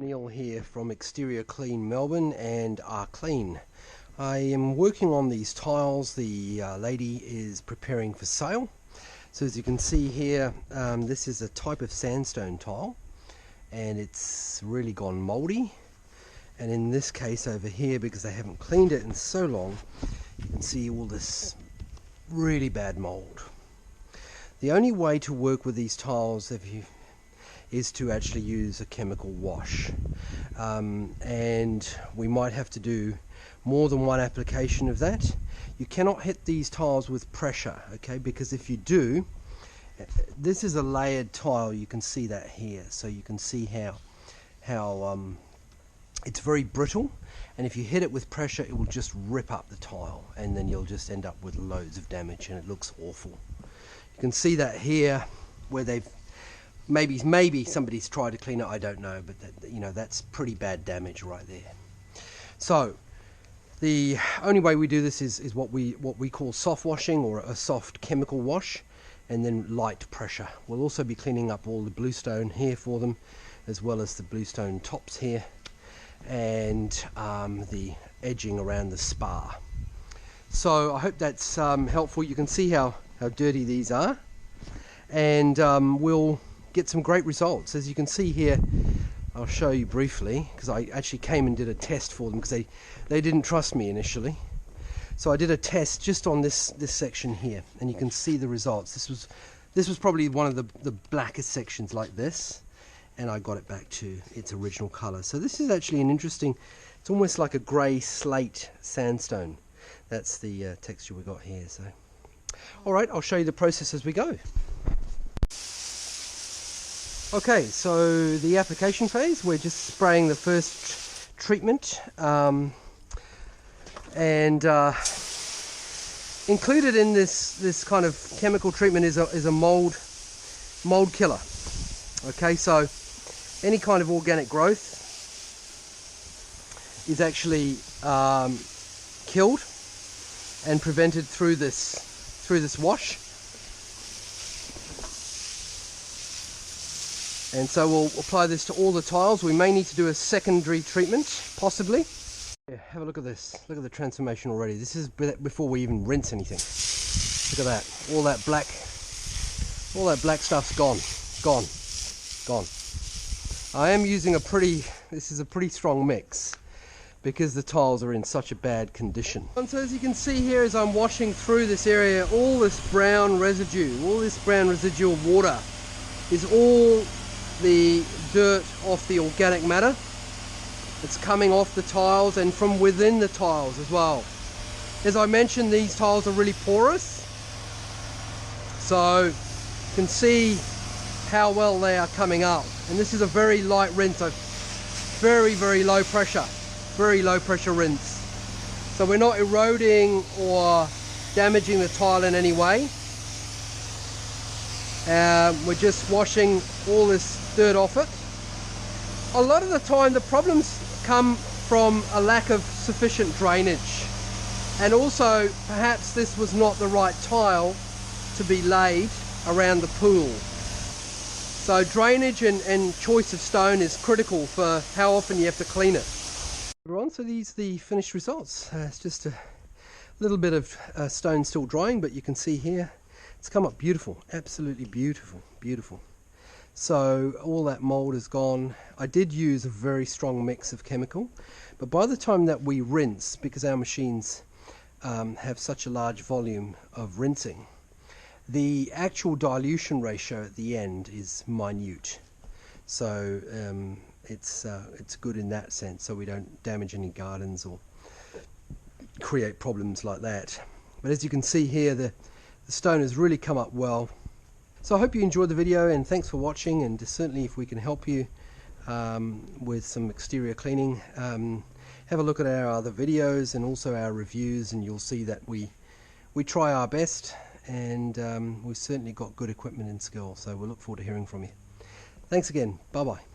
Neil here from Exterior Clean Melbourne and Are Clean. I am working on these tiles. The lady is preparing for sale. So as you can see here, this is a type of sandstone tile and it's really gone moldy. And in this case over here, because they haven't cleaned it in so long, you can see all this really bad mold. The only way to work with these tiles is to actually use a chemical wash, and we might have to do more than one application of that. You cannot hit these tiles with pressure, okay, because if you do, this is a layered tile. You can see that here, so you can see how it's very brittle, and if you hit it with pressure it will just rip up the tile and then you'll just end up with loads of damage and it looks awful. You can see that here where they've maybe somebody's tried to clean it, I don't know, but that's pretty bad damage right there. So the only way we do this is what we call soft washing, or a soft chemical wash, and then light pressure. We'll also be cleaning up all the bluestone here for them, as well as the bluestone tops here, and the edging around the spar. So I hope that's helpful. You can see how dirty these are, and we'll get some great results. As you can see here, I'll show you briefly, because I actually came and did a test for them because they didn't trust me initially. So I did a test just on this section here, and you can see the results. This was probably one of the blackest sections like this, and I got it back to its original color. So this is actually an interesting, it's almost like a gray slate sandstone. That's the texture we got here. So all right, I'll show you the process as we go. Okay, so the application phase, we're just spraying the first treatment, and included in this kind of chemical treatment is a mold killer. Okay, so any kind of organic growth is actually killed and prevented through this wash. And so we'll apply this to all the tiles. We may need to do a secondary treatment, possibly. Yeah, have a look at this. Look at the transformation already. This is before we even rinse anything. Look at that. All that black stuff's gone. I am using this is a pretty strong mix because the tiles are in such a bad condition. And so as you can see here, as I'm washing through this area, all this brown residual water is all the dirt off the organic matter. It's coming off the tiles and from within the tiles as well. As I mentioned, these tiles are really porous, so you can see how well they are coming up. And this is a very light rinse, a very low pressure rinse. So we're not eroding or damaging the tile in any way. We're just washing all this dirt off it. A lot of the time the problems come from a lack of sufficient drainage, and also perhaps this was not the right tile to be laid around the pool. So drainage and choice of stone is critical for how often you have to clean it. Right, so these are the finished results. It's just a little bit of stone still drying, but you can see here it's come up beautiful, absolutely beautiful. So all that mold is gone. I did use a very strong mix of chemical, but by the time that we rinse, because our machines have such a large volume of rinsing, the actual dilution ratio at the end is minute. So it's good in that sense, so we don't damage any gardens or create problems like that. But as you can see here, the stone has really come up well. So I hope you enjoyed the video, and thanks for watching, and certainly if we can help you with some exterior cleaning, have a look at our other videos and also our reviews, and you'll see that we try our best, and we've certainly got good equipment and skill. So we'll look forward to hearing from you. Thanks again. Bye bye.